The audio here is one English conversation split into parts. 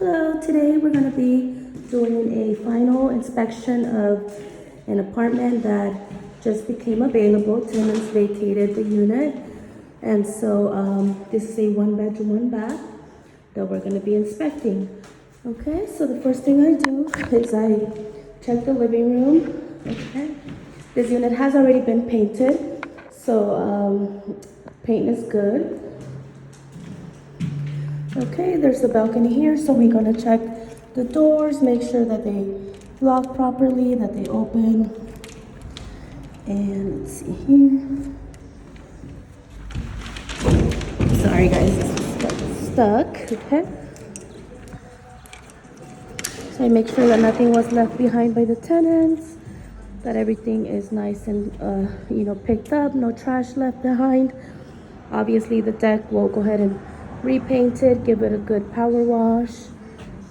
Hello, today we're going to be doing a final inspection of an apartment that just became available. Tenants vacated the unit, and so this is a one bedroom, one bath that we're going to be inspecting. Okay, so the first thing I do is I check the living room. Okay, this unit has already been painted, so paint is good. Okay, there's a balcony here, so we're gonna check the doors, make sure that they lock properly, that they open. And let's see here. Sorry guys, it's stuck, okay? So I make sure that nothing was left behind by the tenants, that everything is nice and picked up, no trash left behind. Obviously the deck, we'll go ahead and repaint it, give it a good power wash,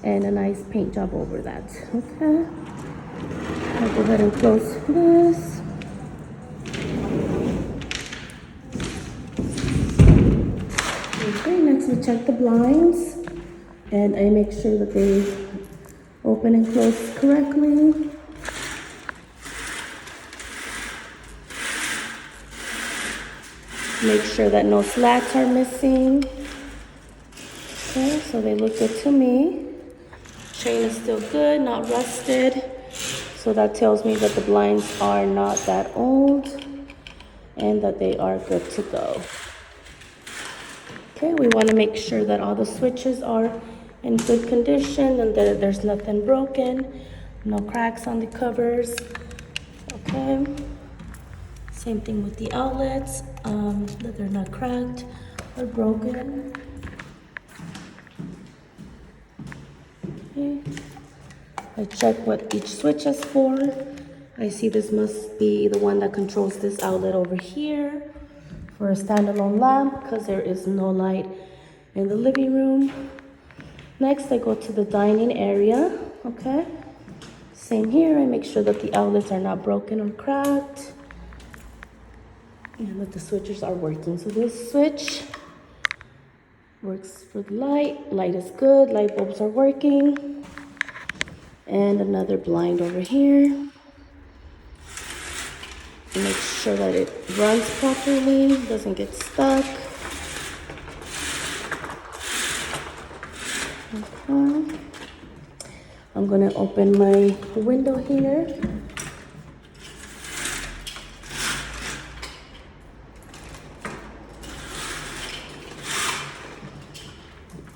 and a nice paint job over that. Okay, I'll go ahead and close this. Okay, next we check the blinds, and I make sure that they open and close correctly. Make sure that no slats are missing. Okay, so they look good to me. Chain is still good, not rusted. So that tells me that the blinds are not that old and that they are good to go. Okay, we want to make sure that all the switches are in good condition and that there's nothing broken, no cracks on the covers. Okay. Same thing with the outlets, that they're not cracked or broken. Okay. I check what each switch is for. I see this must be the one that controls this outlet over here for a standalone lamp because there is no light in the living room. Next, I go to the dining area, okay? Same here, I make sure that the outlets are not broken or cracked and that the switches are working. So this switch works for the light. Light is good, light bulbs are working. And another blind over here. Make sure that it runs properly, doesn't get stuck. Okay. I'm gonna open my window here.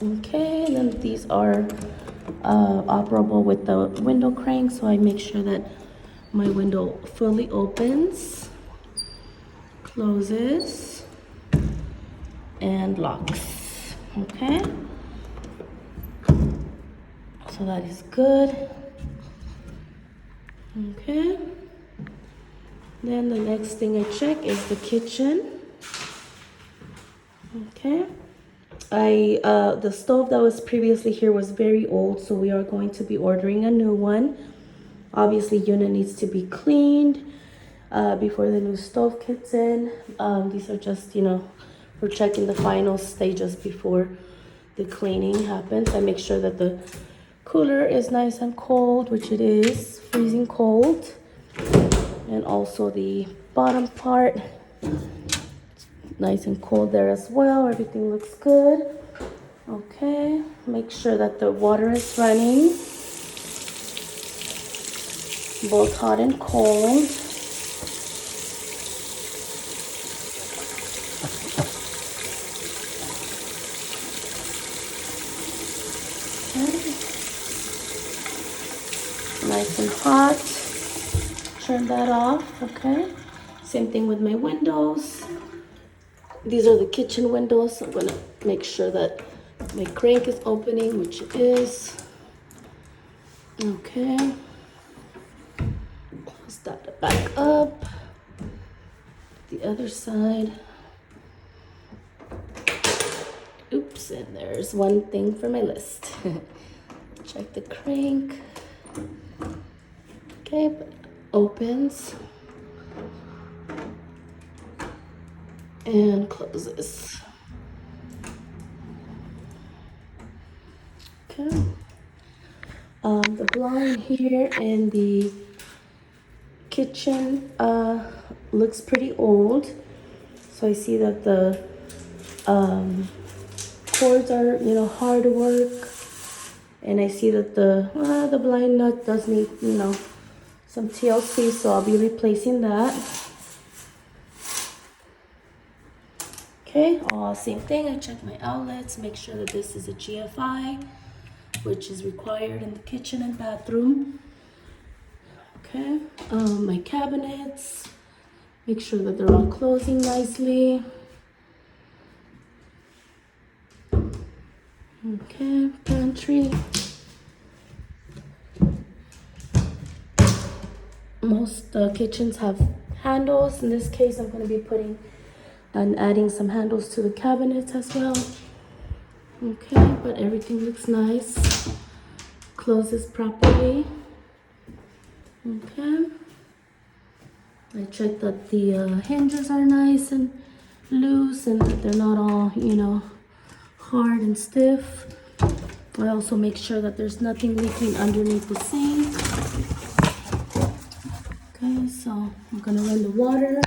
Okay, then these are operable with the window crank, so I make sure that my window fully opens, closes, and locks. Okay, so that is good. Okay, then the next thing I check is the kitchen. Okay. The stove that was previously here was very old, so we are going to be ordering a new one. Obviously, unit needs to be cleaned before the new stove kicks in. These are just, for checking the final stages before the cleaning happens. I make sure that the cooler is nice and cold, which it is, freezing cold. And also the bottom part, nice and cold there as well. Everything looks good. Okay, make sure that the water is running, both hot and cold. Okay. Nice and hot. Turn that off. Okay, same thing with my windows. These are the kitchen windows. I'm gonna make sure that my crank is opening, which it is. Okay. Close that back up. The other side. Oops, and there's one thing for my list. Check the crank. Okay, opens. And closes. Okay. The blind here in the kitchen looks pretty old. So I see that the cords are, hard to work. And I see that the blind nut does need, some TLC, so I'll be replacing that. Okay, same thing. I check my outlets, make sure that this is a GFI, which is required in the kitchen and bathroom. Okay, my cabinets, make sure that they're all closing nicely. Okay, pantry. Most kitchens have handles. In this case, I'm going to be putting and adding some handles to the cabinets as well. Okay, but everything looks nice. Closes properly. Okay. I check that the hinges are nice and loose and that they're not all, hard and stiff. I also make sure that there's nothing leaking underneath the sink. Okay, so I'm gonna run the water.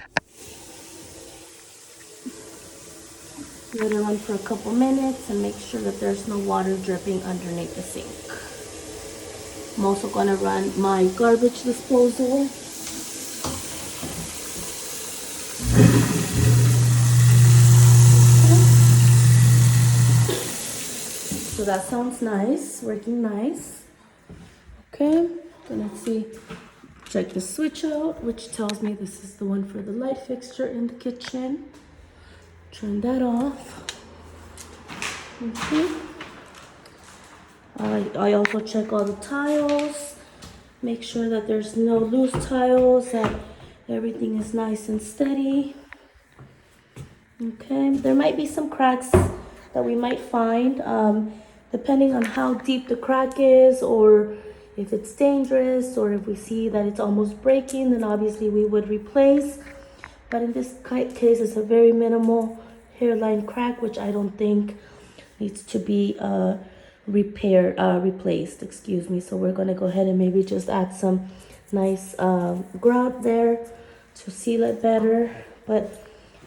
Let it run for a couple minutes and make sure that there's no water dripping underneath the sink. I'm also gonna run my garbage disposal. So that sounds nice, working nice. Okay, then let's see. Check the switch out, which tells me this is the one for the light fixture in the kitchen. Turn that off. Okay. I also check all the tiles. Make sure that there's no loose tiles, that everything is nice and steady. Okay, there might be some cracks that we might find, depending on how deep the crack is, or if it's dangerous, or if we see that it's almost breaking, then obviously we would replace. But in this case, it's a very minimal hairline crack, which I don't think needs to be replaced, excuse me. So we're gonna go ahead and maybe just add some nice grout there to seal it better. But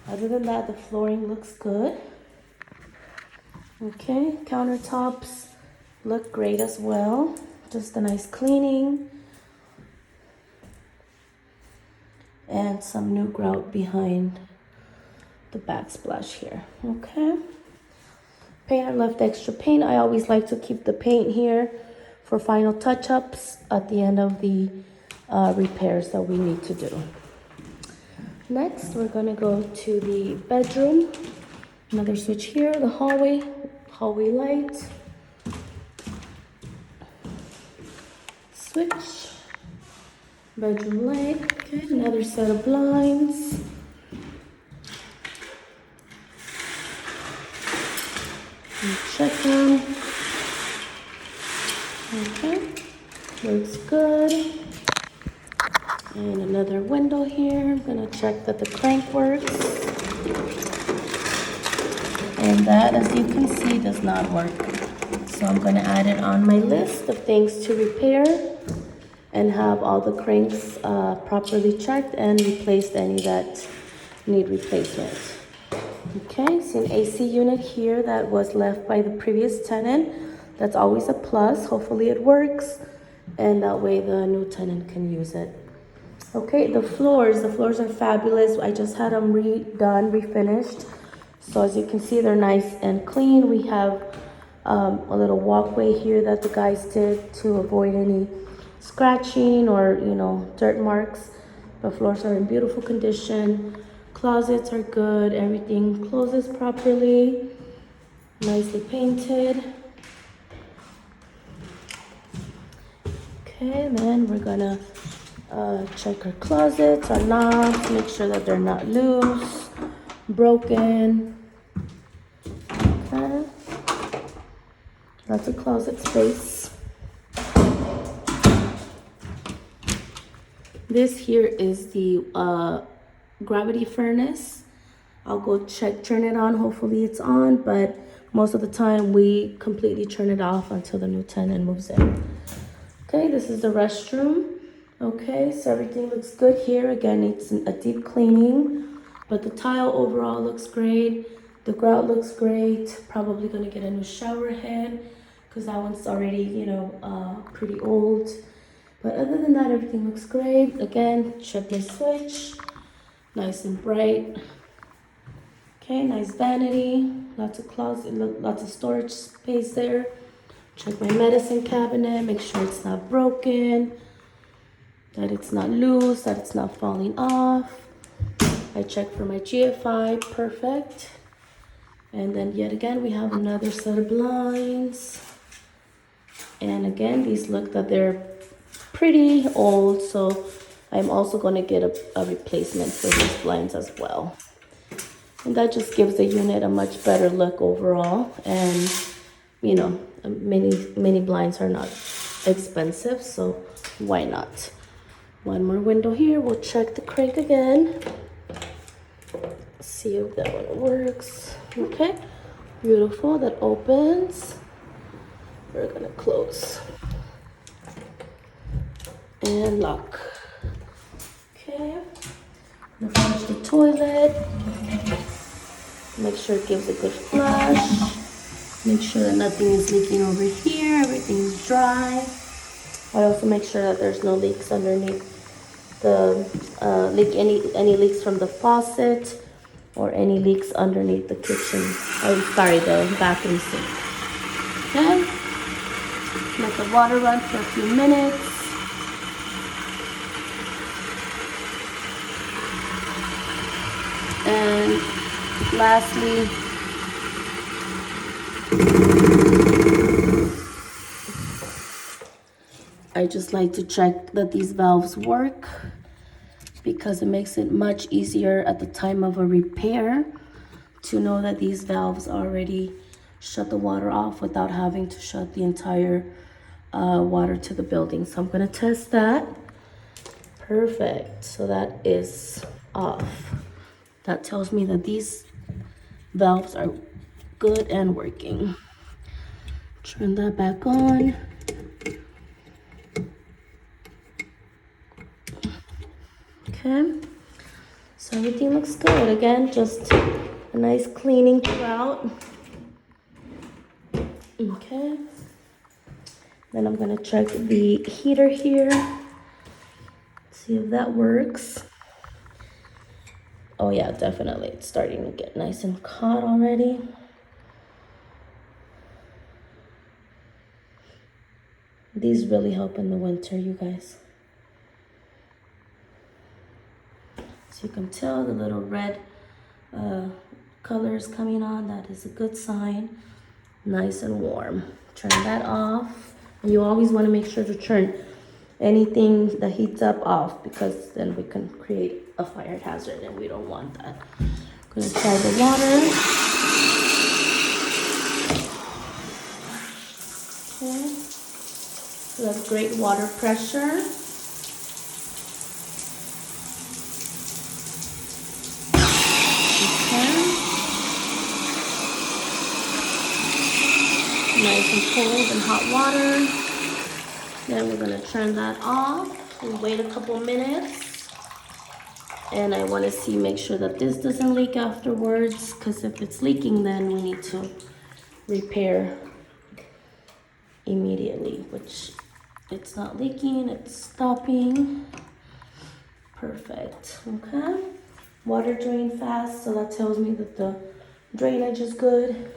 other than that, the flooring looks good. Okay, countertops look great as well. Just a nice cleaning. And some new grout behind the backsplash here. Okay. Paint, I left extra paint. I always like to keep the paint here for final touch-ups at the end of the repairs that we need to do. Next, we're gonna go to the bedroom. Another switch here, the hallway light. Switch. Bedroom light. Okay, another set of blinds. And check them. Okay, looks good. And another window here. I'm gonna check that the crank works. And that, as you can see, does not work. So I'm gonna add it on my list of things to repair and have all the cranks properly checked and replaced any that need replacement. Okay, so an AC unit here that was left by the previous tenant. That's always a plus. Hopefully it works, and that way the new tenant can use it. Okay, the floors are fabulous. I just had them redone, refinished. So as you can see, they're nice and clean. We have a little walkway here that the guys did to avoid any scratching or, dirt marks. The floors are in beautiful condition. Closets are good. Everything closes properly. Nicely painted. Okay, then we're gonna check our closets, our knobs, make sure that they're not loose, broken. Okay. Lots of closet space. This here is the gravity furnace. I'll go turn it on. Hopefully it's on, but most of the time we completely turn it off until the new tenant moves in. Okay, this is the restroom. Okay, so everything looks good here. Again, it's a deep cleaning, but the tile overall looks great. The grout looks great. Probably gonna get a new shower head because that one's already, pretty old. But other than that, everything looks great. Again, check my switch. Nice and bright. Okay, nice vanity. Lots of closet, lots of storage space there. Check my medicine cabinet. Make sure it's not broken, that it's not loose, that it's not falling off. I check for my GFI. Perfect. And then yet again, we have another set of blinds. And again, these look that they're pretty old, so I'm also going to get a replacement for these blinds as well. And that just gives the unit a much better look overall. And mini blinds are not expensive, so why not? One more window here. We'll check the crank again. See if that one works. Okay, beautiful. That opens. We're gonna close and lock. Okay, I'm gonna flush the toilet. Make sure it gives a good flush. Make sure that nothing is leaking over here. Everything's dry. I also make sure that there's no leaks underneath the any leaks from the faucet or any leaks underneath the kitchen. The bathroom sink. Okay. Let the water run for a few minutes. And lastly, I just like to check that these valves work because it makes it much easier at the time of a repair to know that these valves already shut the water off without having to shut the entire water to the building. So I'm gonna test that. Perfect, so that is off. That tells me that these valves are good and working. Turn that back on. Okay, so everything looks good. Again, just a nice cleaning throughout. Okay, then I'm gonna check the heater here, see if that works. Oh yeah, definitely, it's starting to get nice and hot already. These really help in the winter, you guys. So you can tell the little red color is coming on. That is a good sign. Nice and warm. Turn that off. And you always want to make sure to turn anything that heats up off, because then we can create a fire hazard and we don't want that. I'm gonna try the water. Okay. So that's great water pressure. Nice and cold and hot water. Then we're gonna turn that off and wait a couple minutes. And I wanna make sure that this doesn't leak afterwards, because if it's leaking, then we need to repair immediately, which it's not leaking, it's stopping. Perfect, okay. Water drain fast, so that tells me that the drainage is good.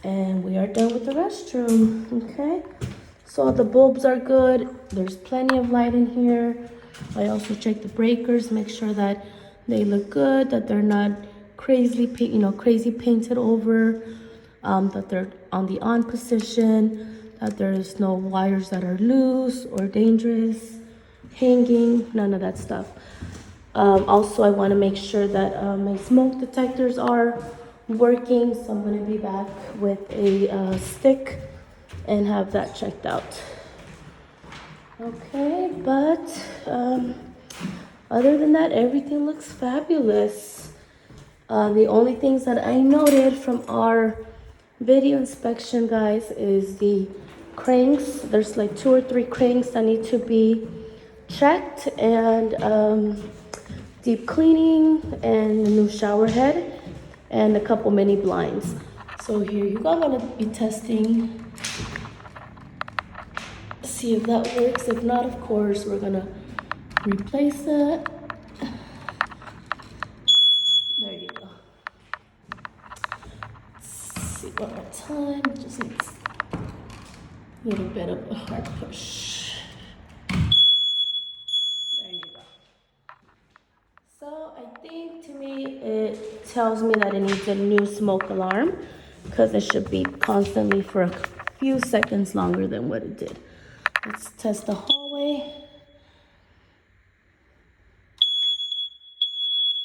And we are done with the restroom, okay? So the bulbs are good. There's plenty of light in here. I also check the breakers, make sure that they look good, that they're not crazy painted over, that they're on the on position, that there's no wires that are loose or dangerous, hanging, none of that stuff. Also, I want to make sure that my smoke detectors are working, so I'm going to be back with a stick and have that checked out. Okay, but other than that, everything looks fabulous. The only things that I noted from our video inspection, guys, is the cranks. There's like 2 or 3 cranks that need to be checked, and deep cleaning, and a new shower head, and a couple mini blinds. So here you go. I'm gonna be testing, see if that works. If not, of course, we're gonna replace that. There you go. Let's see one more time. Just needs a little bit of a hard push. There you go. So I think, to me, it tells me that it needs a new smoke alarm, because it should be constantly for a few seconds longer than what it did. Let's test the hallway.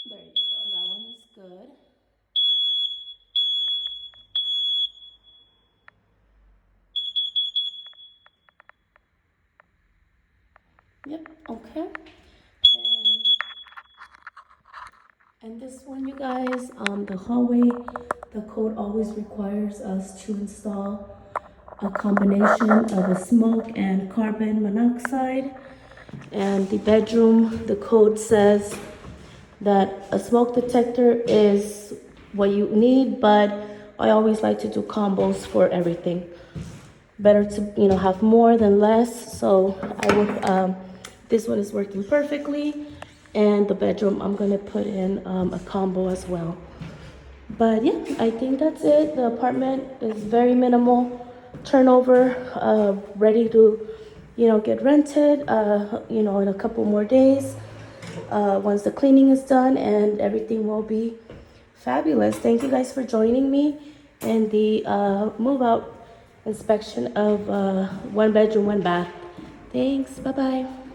There you go. That one is good. Yep, okay. And this one, you guys, the hallway, the code always requires us to install a combination of a smoke and carbon monoxide. And the bedroom, the code says that a smoke detector is what you need, but I always like to do combos for everything. Better to, have more than less. So I would, this one is working perfectly. And the bedroom, I'm gonna put in a combo as well. But yeah, I think that's it. The apartment is very minimal turnover, ready to, get rented, in a couple more days, once the cleaning is done, and everything will be fabulous. Thank you guys for joining me in the move out inspection of 1 bedroom, 1 bath. Thanks. Bye bye.